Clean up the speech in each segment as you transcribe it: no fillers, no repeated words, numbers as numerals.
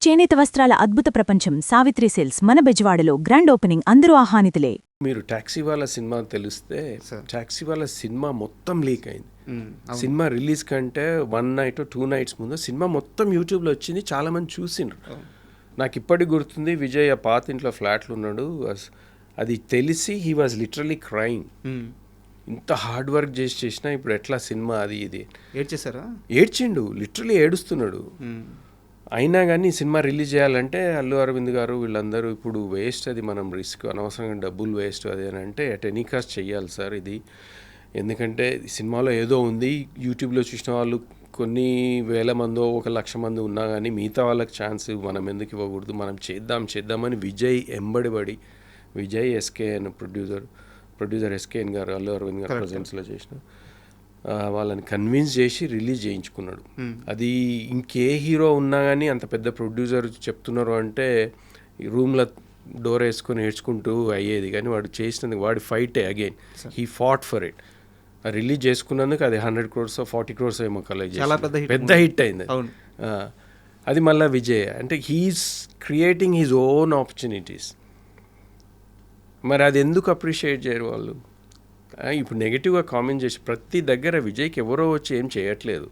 చేనేత వస్త్రాల అద్భుత ప్రపంచం సావిత్రి సిల్క్స్ మన బెజవాడలో గ్రాండ్ ఓపెనింగ్ అందరూ ఆహ్వానితులే. మీరు టాక్సీ వాళ్ళ సినిమా తెలిస్తే టాక్సీ వాళ్ళ సినిమా మొత్తం లీక్ అయింది. సినిమా రిలీజ్ కంటే 1 నైట్ 2 నైట్స్ ముందు సినిమా మొత్తం యూట్యూబ్లో వచ్చింది, చాలా మంది చూసిండ్రు. నాకు ఇప్పటికి గుర్తుంది, విజయ్ ఆ పాత ఇంట్లో ఫ్లాట్లు ఉన్నాడు, అది తెలిసి హీ వాజ్ లిటరలీ క్రైయింగ్. ఇంత హార్డ్ వర్క్ చేసినా ఇప్పుడు ఎట్లా సినిమా అది ఇది ఏడ్చిండు, లిటరలీ ఏడుస్తున్నాడు. అయినా కానీ సినిమా రిలీజ్ చేయాలంటే అల్లు అరవింద్ గారు వీళ్ళందరూ ఇప్పుడు వేస్ట్, అది మనం రిస్క్, అనవసరంగా డబ్బులు వేస్ట్ అది అని అంటే అట్ ఎనీ కాస్ట్ చెయ్యాలి సార్ ఇది. ఎందుకంటే సినిమాలో ఏదో ఉంది, యూట్యూబ్లో చూసిన వాళ్ళు కొన్ని వేల మందో 1,00,000 మంది ఉన్నా కానీ మిగతా వాళ్ళకి ఛాన్స్ మనం ఎందుకు ఇవ్వకూడదు, మనం చేద్దామని విజయ్ ఎంబడిబడి, విజయ్ ఎస్కేఎన్ ప్రొడ్యూసర్ ఎస్కేఎన్ గారు అల్లు అరవింద్ గారు ప్రజెన్స్లో చేసిన వాళ్ళని కన్విన్స్ చేసి రిలీజ్ చేయించుకున్నాడు. అది ఇంకే హీరో ఉన్నా కానీ అంత పెద్ద ప్రొడ్యూసర్ చెప్తున్నారు అంటే ఈ రూమ్లో డోర్ వేసుకొని ఏడ్చుకుంటూ అయ్యేది. కానీ వాడు చేసినందుకు వాడి ఫైటే again he fought for it. Release చేసుకున్నందుకు అది 100 crores 40 crores ఏమో కలెక్ట్ చేసి పెద్ద హిట్ అయింది. అది మళ్ళీ విజయ్ అంటే he's creating his own opportunities. మరి అది ఎందుకు అప్రిషియేట్ చేయరు వాళ్ళు? ఇప్పుడు నెగిటివ్గా కామెంట్ చేసి ప్రతి దగ్గర విజయ్కి ఎవరో వచ్చి ఏం చేయట్లేదు.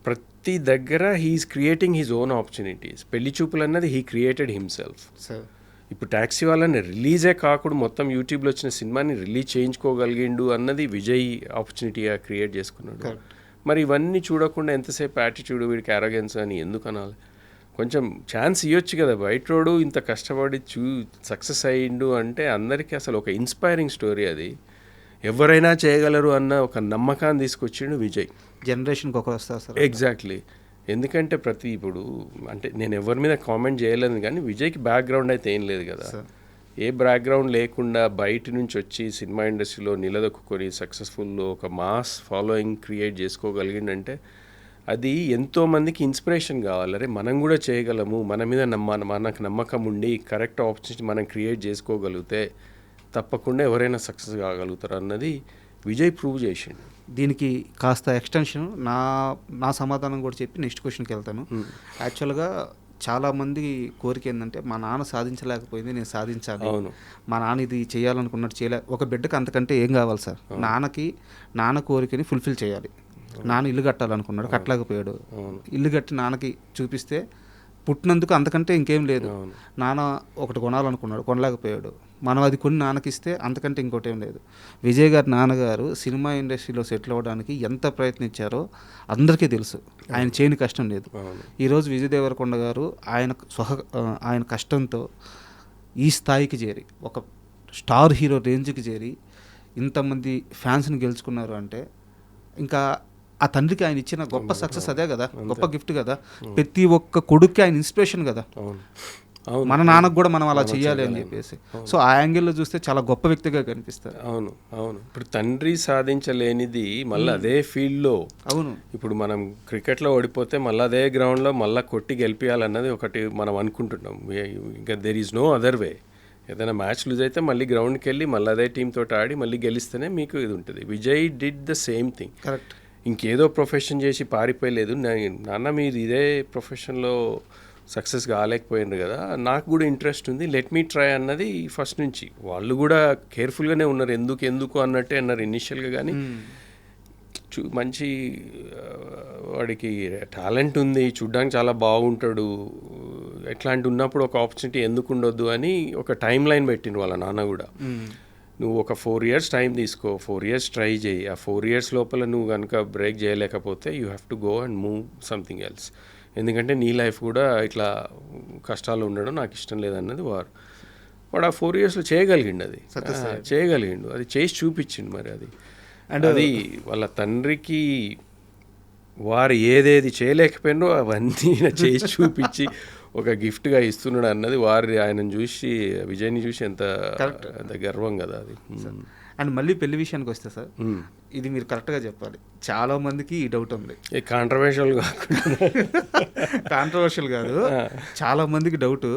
ప్రతి దగ్గర he's creating his own opportunities. పెళ్లి చూపులు అన్నది హీ క్రియేటెడ్ హిమ్సెల్ఫ్. ఇప్పుడు టాక్సీ వాళ్ళని రిలీజే కాకుండా మొత్తం యూట్యూబ్లో వచ్చిన సినిమాని రిలీజ్ చేయించుకోగలిగిండు అన్నది విజయ్ ఆపర్చునిటీగా క్రియేట్ చేసుకున్నాడు. మరి ఇవన్నీ చూడకుండా ఎంతసేపు యాటిట్యూడ్, వీడికి అరోగెన్స్ అని ఎందుకు అనాలి? కొంచెం ఛాన్స్ ఇవ్వచ్చు కదా. బయట రోడు ఇంత కష్టపడి సక్సెస్ అయ్యిండు అంటే అందరికీ అసలు ఒక ఇన్స్పైరింగ్ స్టోరీ అది. ఎవరైనా చేయగలరు అన్న ఒక నమ్మకాన్ని తీసుకొచ్చిండు విజయ్. జనరేషన్కి ఒకరు వస్తారు. ఎగ్జాక్ట్లీ. ఎందుకంటే ఇప్పుడు అంటే నేను ఎవరి మీద కామెంట్ చేయలేదు, కానీ విజయ్కి బ్యాక్గ్రౌండ్ అయితే ఏం లేదు కదా. ఏ బ్యాక్గ్రౌండ్ లేకుండా బయట నుంచి వచ్చి సినిమా ఇండస్ట్రీలో నిలదొక్కుని సక్సెస్ఫుల్లో ఒక మాస్ ఫాలోయింగ్ క్రియేట్ చేసుకోగలిగిందంటే అది ఎంతోమందికి ఇన్స్పిరేషన్ కావాలి. అరే మనం కూడా చేయగలము, మన మీద మనకు నమ్మకం ఉండి కరెక్ట్ ఆపర్చునిటీ మనం క్రియేట్ చేసుకోగలిగితే తప్పకుండా ఎవరైనా సక్సెస్ కాగలుగుతారు అన్నది విజయ్ ప్రూవ్ చేసిండు. దీనికి కాస్త ఎక్స్టెన్షన్ నా సమాధానం కూడా చెప్పి నెక్స్ట్ క్వశ్చన్కి వెళ్తాను. యాక్చువల్గా చాలామంది కోరిక ఏంటంటే మా నాన్న సాధించలేకపోయింది, నేను సాధించాలి. అవును, మా నాన్న ఇది చేయాలనుకున్నట్టు ఒక బిడ్డకు అంతకంటే ఏం కావాలి సార్? నాన్న కోరికని ఫుల్ఫిల్ చేయాలి. నాన్న ఇల్లు కట్టాలనుకున్నాడు, కట్టలేకపోయాడు. ఇల్లు కట్టి నాన్నకి చూపిస్తే పుట్టినందుకు అంతకంటే ఇంకేం లేదు. నాన్న ఒకటి కొనాలనుకున్నాడు, కొనలేకపోయాడు. మనం అది కొని నాన్నకిస్తే అంతకంటే ఇంకోటి ఏం లేదు. విజయ్ గారి నాన్నగారు సినిమా ఇండస్ట్రీలో సెటిల్ అవ్వడానికి ఎంత ప్రయత్నించారో అందరికీ తెలుసు. ఆయన చేయని కష్టం లేదు. ఈరోజు విజయ్ దేవరకొండ గారు ఆయన కష్టంతో ఈ స్థాయికి చేరి ఒక స్టార్ హీరో రేంజ్కి చేరి ఇంతమంది ఫ్యాన్స్ని గెలుచుకున్నారు అంటే ఇంకా ఆ తండ్రికి ఆయన ఇచ్చిన గొప్ప సక్సెస్ అదే కదా, గొప్ప గిఫ్ట్ కదా. ప్రతి ఒక్క కొడుక్కి ఆయన ఇన్స్పిరేషన్ కదా. మన నాన్నకు కూడా మనం అలా చెయ్యాలి అని చెప్పేసి. సో ఆ యాంగిల్లో చూస్తే చాలా గొప్ప వ్యక్తిగా కనిపిస్తారు. అవును. ఇప్పుడు తండ్రి సాధించలేనిది మళ్ళీ అదే ఫీల్డ్లో. అవును. ఇప్పుడు మనం క్రికెట్లో ఓడిపోతే మళ్ళీ అదే గ్రౌండ్లో మళ్ళీ కొట్టి గెలిపించాలన్నది ఒకటి మనం అనుకుంటున్నాం. ఇంకా there is no other way. ఏదైనా మ్యాచ్ లూజ్ అయితే మళ్ళీ గ్రౌండ్కి వెళ్ళి మళ్ళీ అదే టీంతో ఆడి మళ్ళీ గెలిస్తేనే మీకు ఇది ఉంటుంది. Vijay did the same thing. Correct. ఇంకేదో ప్రొఫెషన్ చేసి పారిపోయలేదు. నాన్న మీరు ఇదే ప్రొఫెషన్లో సక్సెస్ కాలేకపోయిండ్రు కదా, నాకు కూడా ఇంట్రెస్ట్ ఉంది, లెట్ మీ ట్రై అన్నది ఫస్ట్ నుంచి. వాళ్ళు కూడా కేర్ఫుల్గానే ఉన్నారు, ఎందుకు అన్నట్టే అన్నారు ఇనిషియల్గా. కానీ మంచి వాడికి టాలెంట్ ఉంది, చూడ్డానికి చాలా బాగుంటాడు, ఎట్లాంటి ఉన్నప్పుడు ఒక ఆపర్చునిటీ ఎందుకు ఉండొద్దు అని ఒక టైం లైన్ పెట్టిండు వాళ్ళ నాన్న కూడా. నువ్వు ఒక 4 years టైం తీసుకో, 4 years ట్రై చేయి. ఆ 4 years లోపల నువ్వు కనుక బ్రేక్ చేయలేకపోతే you have to go and move something else. ఎందుకంటే నీ లైఫ్ కూడా ఇట్లా కష్టాలు ఉండడం నాకు ఇష్టం లేదన్నది వాడు ఆ 4 yearsలో చేయగలిగిండు. అది చేయగలిగిండు, అది చేసి చూపించిండు. మరి అది వాళ్ళ తండ్రికి వారు ఏదేది చేయలేకపోయినో అవన్నీ చేసి చూపించి ఒక గిఫ్ట్గా ఇస్తున్నాడు అన్నది ఆయనను చూసి, విజయ్ని చూసి ఎంత గర్వం కదా అది. అండ్ మళ్ళీ పెళ్లి విషయానికి వస్తే సార్, ఇది మీరు కరెక్ట్గా చెప్పాలి. చాలా మందికి ఈ డౌట్ ఉంది. కాంట్రవర్షియల్ కాదు, చాలా మందికి డౌట్,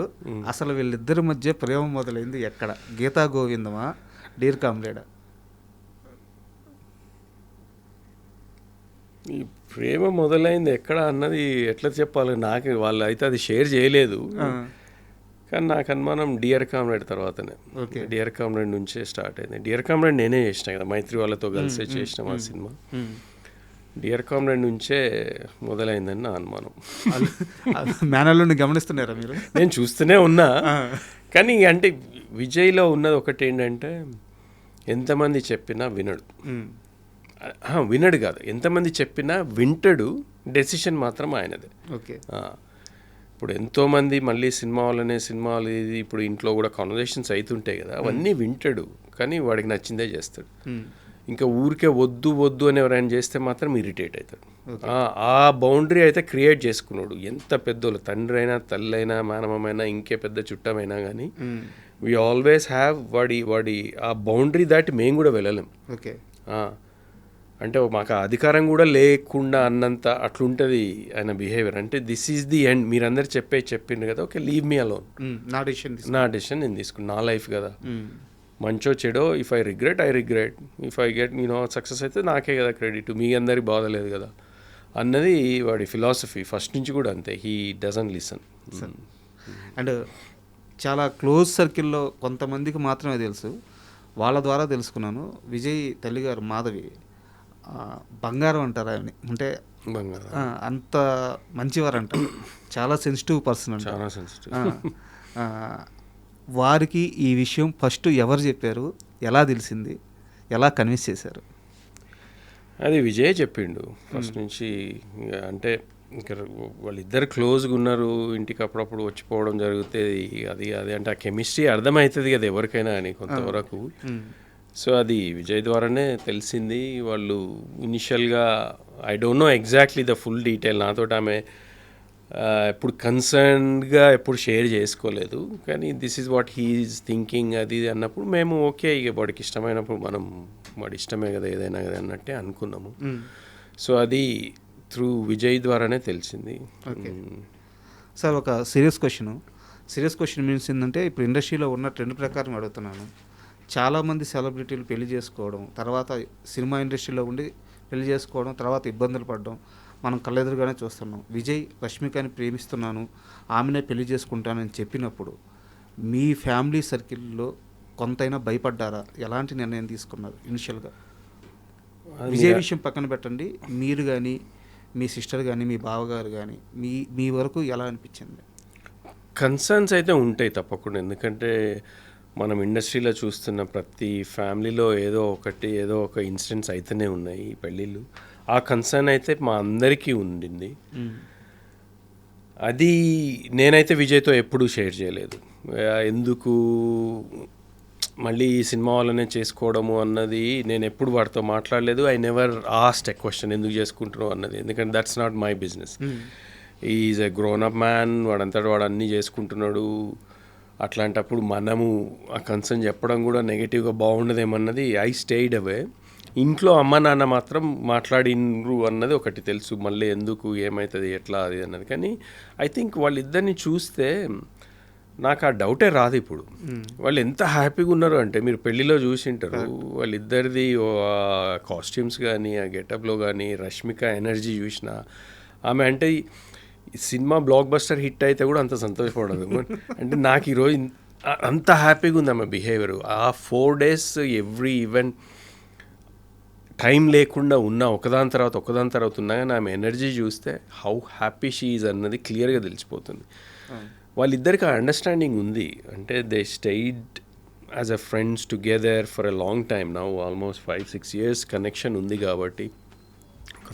అసలు వీళ్ళిద్దరి మధ్య ప్రేమ మొదలైంది ఎక్కడ? గీతా గోవిందమా, డీర్ కామ్రేడా? ప్రేమ మొదలైంది ఎక్కడ అన్నది ఎట్లా చెప్పాలి, నాకు వాళ్ళు అయితే అది షేర్ చేయలేదు. కానీ నాకు అనుమానం డియర్ కామ్రేడ్ తర్వాతనే. డియర్ కామ్రేడ్ నుంచే స్టార్ట్ అయింది. డియర్ కామ్రేడ్ నేనే చేసిన కదా, మైత్రి వాళ్ళతో కలిసే చేసినాం ఆ సినిమా. డియర్ కామ్రేడ్ నుంచే మొదలైందని నా అనుమానం. మేనల్ని గమనిస్తున్నారా మీరు? నేను చూస్తూనే ఉన్నా. కానీ అంటే విజయ్లో ఉన్నది ఒకటి ఏంటంటే, ఎంతమంది చెప్పినా వినడు. వినడు కాదు, ఎంతమంది చెప్పినా వింటాడు, డెసిషన్ మాత్రం ఆయనదే. ఓకే. ఇప్పుడు ఎంతోమంది మళ్ళీ సినిమా వాళ్ళు ఇది ఇప్పుడు ఇంట్లో కూడా కాన్వర్జేషన్స్ అవుతుంటాయి కదా, అవన్నీ వింటాడు, కానీ వాడికి నచ్చిందే చేస్తాడు. ఇంకా ఊరికే వద్దు వద్దు అని ఎవరైనా చేస్తే మాత్రం ఇరిటేట్ అవుతాడు. ఆ బౌండరీ అయితే క్రియేట్ చేసుకున్నాడు. ఎంత పెద్దోళ్ళు, తండ్రి అయినా తల్లి అయినా మేనమైనా ఇంకే పెద్ద చుట్టమైనా కానీ వీ ఆల్వేస్ హ్యావ్ వాడి ఆ బౌండరీ దాటి మేము కూడా వెళ్ళలేం. ఓకే. అంటే మాకు ఆ అధికారం కూడా లేకుండా అన్నంత అట్లుంటుంది ఆయన బిహేవియర్. అంటే దిస్ ఈజ్ ది ఎండ్, మీరందరూ చెప్పిండ్రు కదా, ఓకే లీవ్ మీ అలోన్, నా డెసిషన్ నేను తీసుకున్నా, నా లైఫ్ కదా, మంచో చెడో, if I regret if I get success అయితే నాకే కదా క్రెడిట్, మీ అందరి బాధలేదు కదా అన్నది వాడి ఫిలాసఫీ ఫస్ట్ నుంచి కూడా అంతే. He doesn't listen. అండ్ చాలా క్లోజ్ సర్కిల్లో కొంతమందికి మాత్రమే తెలుసు, వాళ్ళ ద్వారా తెలుసుకున్నాను. విజయ్ తల్లిగారు మాధవి బంగారం అంటారు ఆయన, అంటే బంగారం అంత మంచివారు అంటారు, చాలా సెన్సిటివ్ పర్సన్ అంట. చాలా సెన్సిటివ్. వారికి ఈ విషయం ఫస్ట్ ఎవరు చెప్పారు, ఎలా తెలిసింది, ఎలా కన్విన్స్ చేశారు? అది విజయ్ చెప్పిండు ఫస్ట్ నుంచి. అంటే ఇంకా వాళ్ళిద్దరు క్లోజ్గా ఉన్నారు, ఇంటికి అప్పుడప్పుడు వచ్చిపోవడం జరుగుతుంది, అది అంటే ఆ కెమిస్ట్రీ అర్థమవుతుంది కదా ఎవరికైనా అని కొంతవరకు. సో అది విజయ్ ద్వారానే తెలిసింది. వాళ్ళు ఇనిషియల్గా I don't know exactly the full detail, నాతో ఆమె ఎప్పుడు కన్సర్న్గా ఎప్పుడు షేర్ చేసుకోలేదు, కానీ this is what he's thinking అది అన్నప్పుడు మేము ఓకే, ఇక వాడికి ఇష్టమైనప్పుడు మనం వాడి ఇష్టమే కదా ఏదైనా కదా అన్నట్టే అనుకున్నాము. సో అది త్రూ విజయ్ ద్వారానే తెలిసింది. ఓకే సార్, ఒక సీరియస్ క్వశ్చన్ మీన్స్ ఏంటంటే, ఇప్పుడు ఇండస్ట్రీలో ఉన్న ట్రెండ్ ప్రకారం అడుగుతున్నాను. చాలామంది సెలబ్రిటీలు పెళ్లి చేసుకోవడం, తర్వాత సినిమా ఇండస్ట్రీలో ఉండి పెళ్లి చేసుకోవడం, తర్వాత ఇబ్బందులు పడడం మనం కళ్ళెదురుగానే చూస్తున్నాం. విజయ్ రష్మికని ప్రేమిస్తున్నాను, ఆమెనే పెళ్లి చేసుకుంటానని చెప్పినప్పుడు మీ ఫ్యామిలీ సర్కిల్లో కొంతైనా భయపడ్డారా? ఎలాంటి నిర్ణయం తీసుకున్నారు ఇనిషియల్గా? విజయ్ విషయం పక్కన పెట్టండి, మీరు కానీ మీ సిస్టర్ కానీ మీ బావగారు కానీ మీ వరకు ఎలా అనిపించింది? కన్సర్న్స్ అయితే ఉంటాయి తప్పకుండా, ఎందుకంటే మనం ఇండస్ట్రీలో చూస్తున్న ప్రతి ఫ్యామిలీలో ఏదో ఒక ఇన్సిడెంట్స్ అయితేనే ఉన్నాయి పెళ్ళిళ్ళు. ఆ కన్సర్న్ అయితే మా అందరికీ ఉండింది. అది నేనైతే విజయ్తో ఎప్పుడూ షేర్ చేయలేదు. ఎందుకు మళ్ళీ ఈ సినిమా వాళ్ళనే చేసుకోవడము అన్నది నేను ఎప్పుడు వాడితో మాట్లాడలేదు. I never asked a question ఎందుకు చేసుకుంటున్నావు అన్నది, ఎందుకంటే that's not my business. Is a grown up man, వాడంతటా వాడు అన్నీ చేసుకుంటున్నాడు. అట్లాంటప్పుడు మనము ఆ కన్సర్న్ చెప్పడం కూడా నెగిటివ్గా బాగుండదేమన్నది ఐ స్టేడ్ అవే. ఇంట్లో అమ్మ నాన్న మాత్రం మాట్లాడినరు అన్నది ఒకటి తెలుసు, మళ్ళీ ఎందుకు ఏమవుతుంది ఎట్లా అది అన్నది. కానీ ఐ థింక్ వాళ్ళిద్దరిని చూస్తే నాకు ఆ డౌటే రాదు ఇప్పుడు. వాళ్ళు ఎంత హ్యాపీగా ఉన్నారు అంటే, మీరు పెళ్ళిలో చూసింటారు వాళ్ళిద్దరిది కాస్ట్యూమ్స్ కానీ ఆ గెటప్లో కానీ, రష్మిక ఎనర్జీ చూసిన ఆమె అంటే సినిమా బ్లాక్ బస్టర్ హిట్ అయితే కూడా అంత సంతోషపడదు. అంటే నాకు ఈరోజు అంత హ్యాపీగా ఉంది ఆమె బిహేవియర్. ఆ 4 days ఎవ్రీ ఈవెంట్ టైం లేకుండా ఉన్నా ఒకదాని తర్వాత ఉన్నా కానీ ఆమె ఎనర్జీ చూస్తే హౌ హ్యాపీ షీ ఈజ్ అన్నది క్లియర్గా తెలిసిపోతుంది. వాళ్ళిద్దరికి ఆ అండర్స్టాండింగ్ ఉంది. అంటే they stayed as a friends together for a long time now, almost 5-6 years connection ఉంది కాబట్టి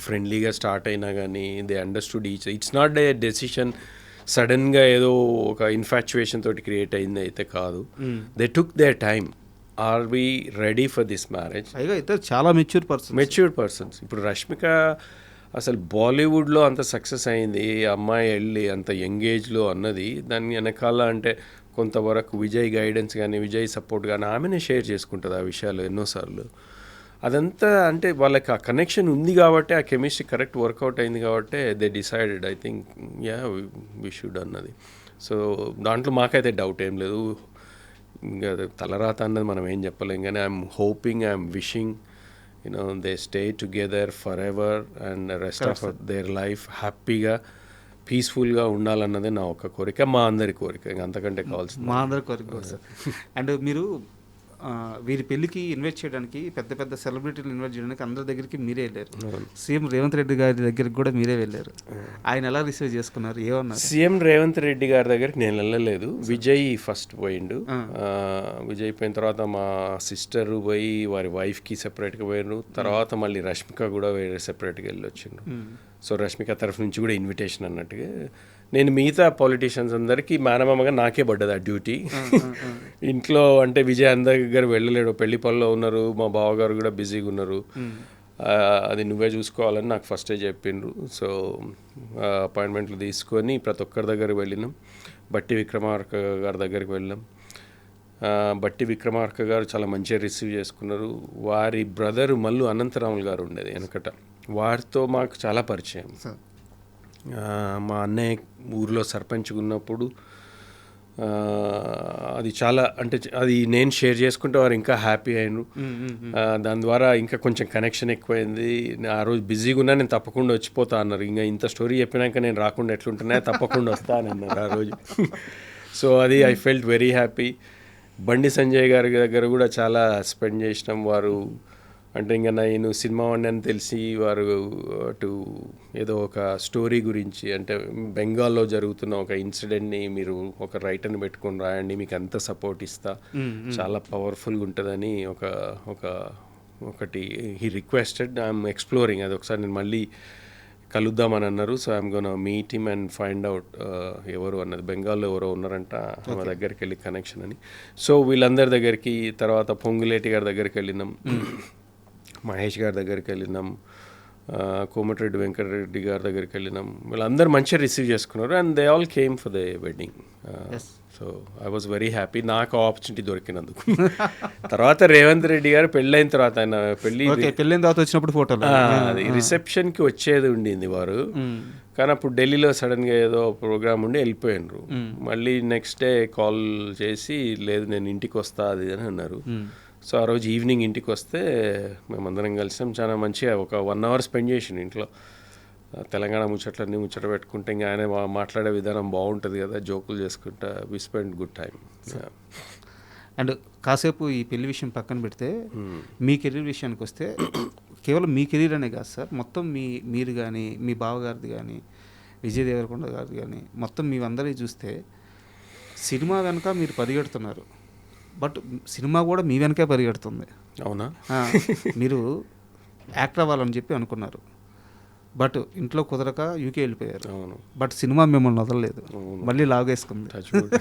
ఫ్రెండ్లీగా స్టార్ట్ అయినా కానీ they understood each. It's not a decision సడన్గా ఏదో ఒక ఇన్ఫాచ్యుయేషన్ తోటి క్రియేట్ అయింది అయితే కాదు. They took their time. Are we ready for this marriage? అయితే చాలా మెచ్యూర్డ్ పర్సన్స్. ఇప్పుడు రష్మిక అసలు బాలీవుడ్లో అంత సక్సెస్ అయింది, అమ్మాయి వెళ్ళి అంత యంగ్ ఏజ్లో అన్నది దాని వెనకాల అంటే కొంతవరకు విజయ్ గైడెన్స్ కానీ విజయ్ సపోర్ట్ కానీ ఆమెనే షేర్ చేసుకుంటుంది ఆ విషయాలు ఎన్నోసార్లు. అదంతా అంటే వాళ్ళకి ఆ కనెక్షన్ ఉంది కాబట్టి, ఆ కెమిస్ట్రీ కరెక్ట్ వర్కౌట్ అయింది కాబట్టి they decided I think we should అన్నది. సో దాంట్లో మాకైతే డౌట్ ఏం లేదు. ఇంకా తలరాత అన్నది మనం ఏం చెప్పలేం, కానీ I'm hoping, I'm wishing they stay together for ever and rest of their life హ్యాపీగా పీస్ఫుల్గా ఉండాలన్నదే నా ఒక కోరిక, మా అందరి కోరిక. ఇంక అంతకంటే కావాల్సింది మా అందరి కోరిక కూడా సార్. అండ్ మీరు వీరి పెళ్ళికి ఇన్వైట్ చేయడానికి పెద్ద పెద్ద సెలబ్రిటీలు ఇన్వైట్ చేయడానికి అందరి దగ్గరికి మీరే వెళ్ళారు. సీఎం రేవంత్ రెడ్డి గారి దగ్గరికి కూడా మీరే వెళ్ళారు. ఆయన ఎలా రిసీవ్ చేసుకున్నారు, ఏమన్నారు? సీఎం రేవంత్ రెడ్డి గారి దగ్గరికి నేను వెళ్ళలేదు. విజయ్ ఫస్ట్ పోయిండు. విజయ్ పోయిన తర్వాత మా సిస్టర్ పోయి వారి వైఫ్కి సెపరేట్గా పోయారు. తర్వాత మళ్ళీ రష్మిక కూడా వేరే సెపరేట్గా వెళ్ళి వచ్చిండ్రు. సో రష్మిక తరఫు నుంచి కూడా ఇన్విటేషన్ అన్నట్టుగా. నేను మిగతా పొలిటీషియన్స్ అందరికీ మేనమామగా నాకే పడ్డది ఆ డ్యూటీ. ఇంట్లో అంటే విజయ్ అందరి దగ్గర వెళ్ళలేడు, పెళ్లి పనిలో ఉన్నారు, మా బావగారు కూడా బిజీగా ఉన్నారు, అది నువ్వే చూసుకోవాలని నాకు ఫస్టే చెప్పిండ్రు. సో అపాయింట్మెంట్లు తీసుకొని ప్రతి ఒక్కరి దగ్గరికి వెళ్ళినాం. బట్టి విక్రమార్క గారి దగ్గరికి వెళ్ళాం. బట్టి విక్రమార్క గారు చాలా మంచిగా రిసీవ్ చేసుకున్నారు. వారి బ్రదరు మల్లు అనంతరాములు గారు ఉండేది వెనకట, వారితో మాకు చాలా పరిచయం. మా అన్నయ్య ఊరిలో సర్పంచ్గా ఉన్నప్పుడు అది చాలా అంటే అది నేను షేర్ చేసుకుంటే వారు ఇంకా హ్యాపీ అయినారు. దాని ద్వారా ఇంకా కొంచెం కనెక్షన్ ఎక్కువైంది. ఆ రోజు బిజీగా ఉన్నా నేను తప్పకుండా వచ్చిపోతా అన్నారు. ఇంకా ఇంత స్టోరీ చెప్పినాక నేను రాకుండా ఎట్లుంటున్నా, తప్పకుండా వస్తా అని అన్నారు ఆ రోజు. సో అది I felt very happy. Bandi Sanjay గారి దగ్గర కూడా చాలా స్పెండ్ చేసినాం. వారు అంటే ఇంకా నేను సినిమా వాడిని అని తెలిసి వారు అటు ఏదో ఒక స్టోరీ గురించి అంటే బెంగాల్లో జరుగుతున్న ఒక ఇన్సిడెంట్ని మీరు ఒక రైటర్ని పెట్టుకొని రాయండి, మీకు అంత సపోర్ట్ ఇస్తా, చాలా పవర్ఫుల్గా ఉంటుందని ఒకటి హీ రిక్వెస్టెడ్. ఐఎమ్ ఎక్స్ప్లోరింగ్ అది ఒకసారి నేను మళ్ళీ కలుద్దామని అన్నారు. So I'm gonna meet him and find out ఎవరు అన్నది. బెంగాల్లో ఎవరో ఉన్నారంట, మా దగ్గరికి వెళ్ళి కనెక్షన్ అని. సో వీళ్ళందరి దగ్గరికి, తర్వాత పొంగులేటి గారి దగ్గరికి వెళ్ళినాం, మహేష్ గారి దగ్గరికి వెళ్ళినాం, కోమటిరెడ్డి వెంకటరెడ్డి గారి దగ్గరికి వెళ్ళినాం. వీళ్ళందరూ మంచిగా రిసీవ్ చేసుకున్నారు and they all came for the wedding. So I was very happy నాకు ఆపర్చునిటీ దొరికినందుకు. తర్వాత రేవంత్ రెడ్డి గారు పెళ్ళైన తర్వాత, ఆయన పెళ్ళైన తర్వాత వచ్చినప్పుడు ఫోటోలు అది రిసెప్షన్కి వచ్చేది ఉండింది వారు, కానీ అప్పుడు ఢిల్లీలో సడన్గా ఏదో ప్రోగ్రామ్ ఉండి వెళ్ళిపోయినారు. మళ్ళీ నెక్స్ట్ డే కాల్ చేసి లేదు నేను ఇంటికి వస్తా అది అని అన్నారు. సో ఆ రోజు ఈవినింగ్ ఇంటికి వస్తే మేమందరం కలిసాం. చాలా మంచిగా ఒక 1 hour స్పెండ్ చేసిండు ఇంట్లో. తెలంగాణ ముచ్చట్లన్నీ ముచ్చట పెట్టుకుంటే ఇంకా ఆయన మాట్లాడే విధానం బాగుంటుంది కదా, జోకులు చేసుకుంటా. We spend good time. And కాసేపు ఈ పెళ్లి విషయం పక్కన పెడితే మీ కెరీర్ విషయానికి వస్తే, కేవలం మీ కెరీర్ అనే కాదు సార్, మొత్తం మీరు కానీ మీ బావగారిది కానీ విజయ్ దేవరకొండ గారిది కానీ మొత్తం మీవందరినీ చూస్తే సినిమా వెనక మీరు పరిగెడుతున్నారు, బట్ సినిమా కూడా మీ వెనకే పరిగెడుతుంది. అవునా? మీరు యాక్టర్ అవ్వాలని చెప్పి అనుకున్నారు, బట్ ఇంట్లో కుదరక యూకే వెళ్ళిపోయారు. బట్ సినిమా మిమ్మల్ని వదలలేదు, మళ్ళీ లాగేసుకుంది.